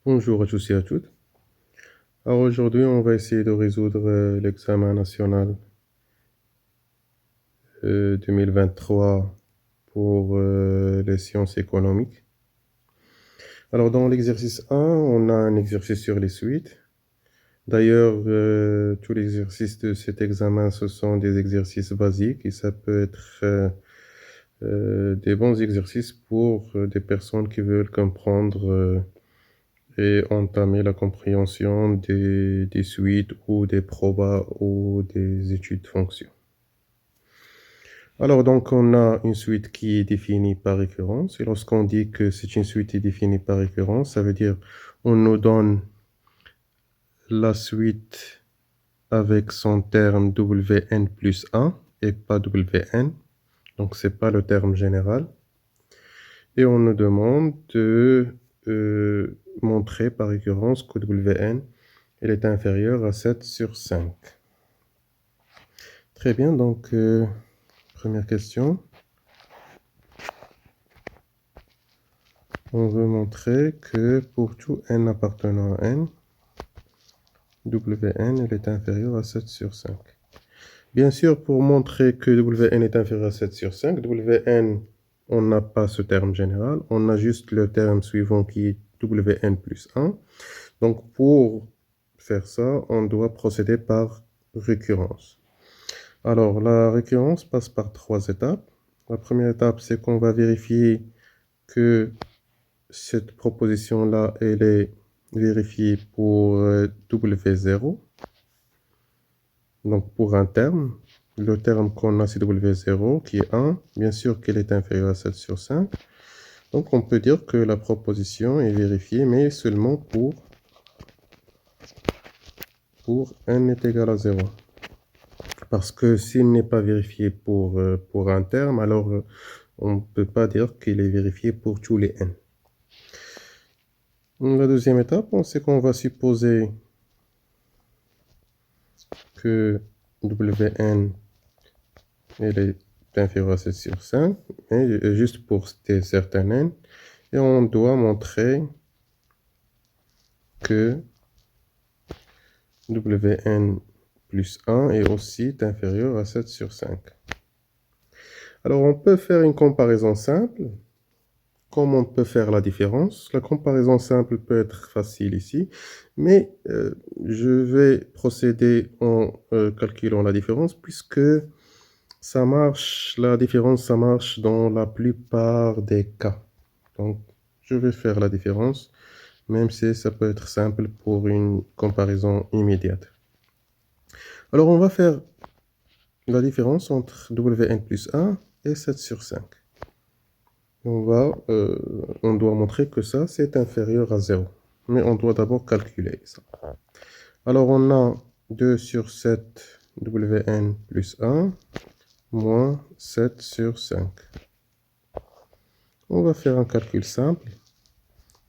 Bonjour à tous et à toutes. Alors aujourd'hui, on va essayer de résoudre l'examen national 2023 pour les sciences économiques. Alors dans l'exercice 1, on a un exercice sur les suites. D'ailleurs, tous les exercices de cet examen, ce sont des exercices basiques et ça peut être des bons exercices pour des personnes qui veulent comprendre et entamer la compréhension des suites ou des probas ou des études de fonctions. Alors donc on a une suite qui est définie par récurrence et lorsqu'on dit que c'est une suite qui est définie par récurrence, ça veut dire on nous donne la suite avec son terme Wn plus 1 et pas Wn, donc c'est pas le terme général. Et on nous demande de montrer par récurrence que Wn elle est inférieure à 7 sur 5. Très bien, donc première question. On veut montrer que pour tout n appartenant à n, Wn elle est inférieure à 7 sur 5. Bien sûr, pour montrer que Wn est inférieur à 7 sur 5, Wn, on n'a pas ce terme général, on a juste le terme suivant qui est Wn plus 1. Donc pour faire ça, on doit procéder par récurrence. Alors, la récurrence passe par 3 étapes. La première étape, c'est qu'on va vérifier que cette proposition-là, elle est vérifiée pour W0. Donc, pour un terme, le terme qu'on a, c'est W0, qui est 1. Bien sûr qu'elle est inférieure à 7 sur 5. Donc, on peut dire que la proposition est vérifiée, mais seulement pour n est égal à 0. Parce que s'il n'est pas vérifié pour un terme, alors on ne peut pas dire qu'il est vérifié pour tous les n. La deuxième étape, c'est qu'on va supposer que Wn elle est inférieure à 7 sur 5, et juste pour certains n, et on doit montrer que Wn plus 1 est aussi inférieur à 7 sur 5. Alors on peut faire une comparaison simple. Comme on peut faire la différence? La comparaison simple peut être facile ici, mais je vais procéder en calculant la différence puisque ça marche, la différence, ça marche dans la plupart des cas. Donc, je vais faire la différence, même si ça peut être simple pour une comparaison immédiate. Alors, on va faire la différence entre Wn plus 1 et 7 sur 5. On doit montrer que ça, c'est inférieur à 0. Mais on doit d'abord calculer ça. Alors, on a 2 sur 7 Wn plus 1 moins 7 sur 5. On va faire un calcul simple.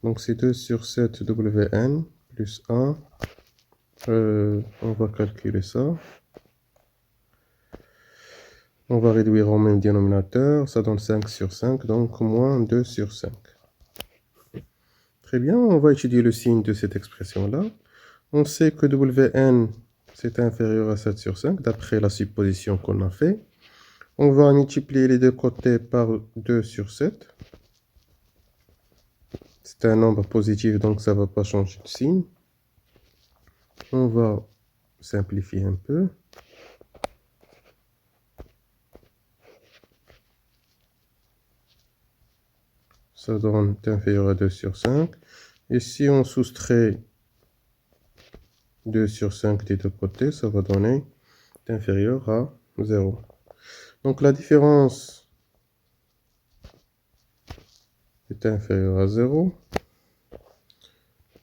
Donc, c'est 2 sur 7 Wn plus 1. On va calculer ça. On va réduire au même dénominateur. Ça donne 5 sur 5, donc moins 2 sur 5. Très bien, on va étudier le signe de cette expression-là. On sait que Wn, c'est inférieur à 7 sur 5, d'après la supposition qu'on a fait. On va multiplier les deux côtés par 2 sur 7. C'est un nombre positif, donc ça ne va pas changer de signe. On va simplifier un peu. Ça donne inférieur à 2 sur 5. Et si on soustrait 2 sur 5 des deux côtés, ça va donner inférieur à 0. Donc la différence est inférieure à 0.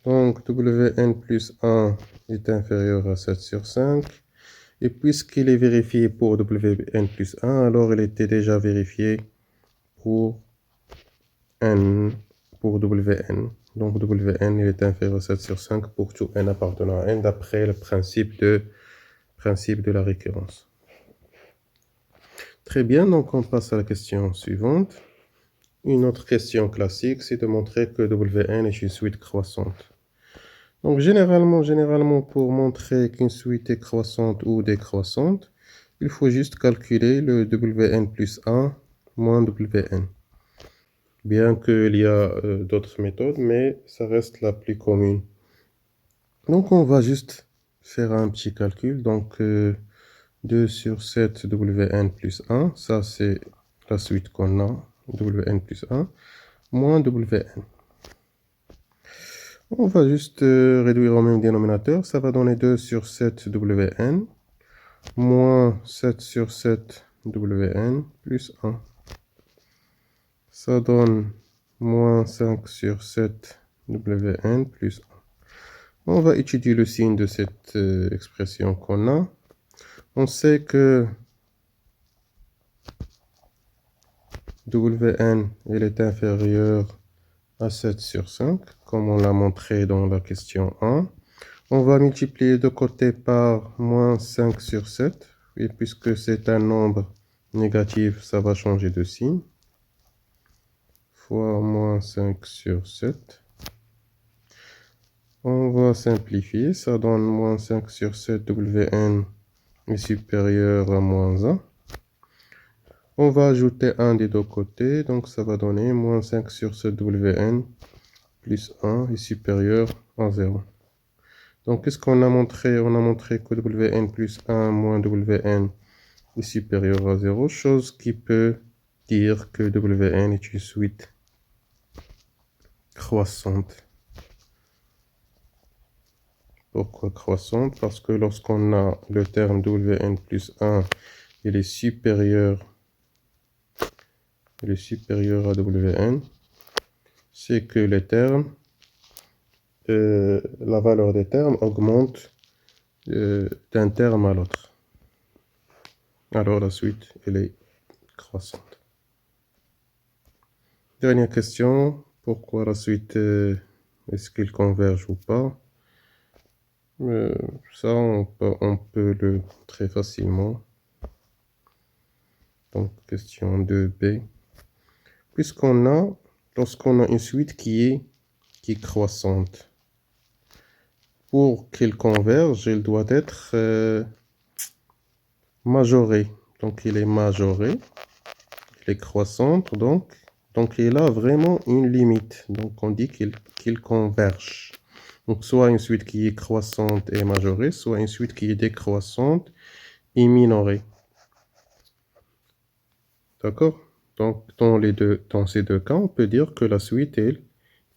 Donc Wn plus 1 est inférieur à 7 sur 5. Et puisqu'il est vérifié pour Wn plus 1, alors il était déjà vérifié pour n, pour Wn. Donc Wn il est inférieur à 7 sur 5 pour tout n appartenant à n d'après le principe de la récurrence. Très bien, donc on passe à la question suivante. Une autre question classique, c'est de montrer que Wn est une suite croissante. Donc généralement, pour montrer qu'une suite est croissante ou décroissante, il faut juste calculer le Wn plus 1 moins Wn. Bien qu'il y a d'autres méthodes, mais ça reste la plus commune. Donc on va juste faire un petit calcul. Donc 2 sur 7 Wn plus 1, ça c'est la suite qu'on a, Wn plus 1, moins Wn. On va juste réduire au même dénominateur, ça va donner 2 sur 7 Wn, moins 7 sur 7 Wn, plus 1. Ça donne moins 5 sur 7 Wn, plus 1. On va étudier le signe de cette expression qu'on a. On sait que Wn elle est inférieure à 7 sur 5, comme on l'a montré dans la question 1. On va multiplier de côté par moins 5 sur 7. Et puisque c'est un nombre négatif, ça va changer de signe. Fois moins 5 sur 7. On va simplifier. Ça donne moins 5 sur 7 Wn est supérieur à moins 1. On va ajouter 1 des deux côtés. Donc ça va donner moins 5 sur 7 Wn plus 1 est supérieur à 0. Donc, qu'est-ce qu'on a montré? On a montré que Wn plus 1 moins Wn est supérieur à 0, chose qui peut dire que Wn est une suite croissante. Pourquoi croissante? Parce que lorsqu'on a le terme Wn plus 1, il est supérieur à Wn, c'est que les termes, la valeur des termes augmente d'un terme à l'autre. Alors la suite, elle est croissante. Dernière question, pourquoi la suite, est-ce qu'il converge ou pas? Ça, on peut le très facilement. Donc, question 2b. Lorsqu'on a une suite qui est croissante, pour qu'elle converge, elle doit être majorée. Donc, elle est majorée, elle est croissante, donc elle a vraiment une limite. Donc, on dit qu'il converge. Donc, soit une suite qui est croissante et majorée, soit une suite qui est décroissante et minorée. D'accord? Donc, dans ces deux cas, on peut dire que la suite,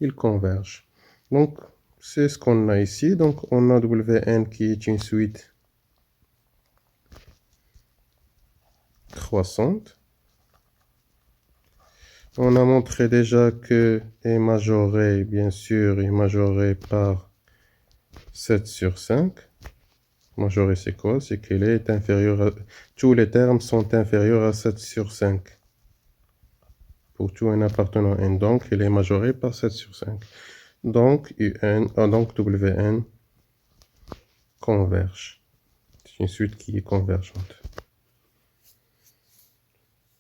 il converge. Donc, c'est ce qu'on a ici. Donc, on a Wn qui est une suite croissante. On a montré déjà que est majorée, bien sûr, est majorée par 7 sur 5. Majorée, c'est quoi? C'est qu'elle est inférieure à... Tous les termes sont inférieurs à 7 sur 5. Pour tout n appartenant à n, donc elle est majorée par 7 sur 5. Donc, donc Wn converge. C'est une suite qui est convergente.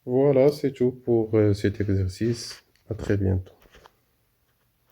Voilà, c'est tout pour cet exercice. À très bientôt.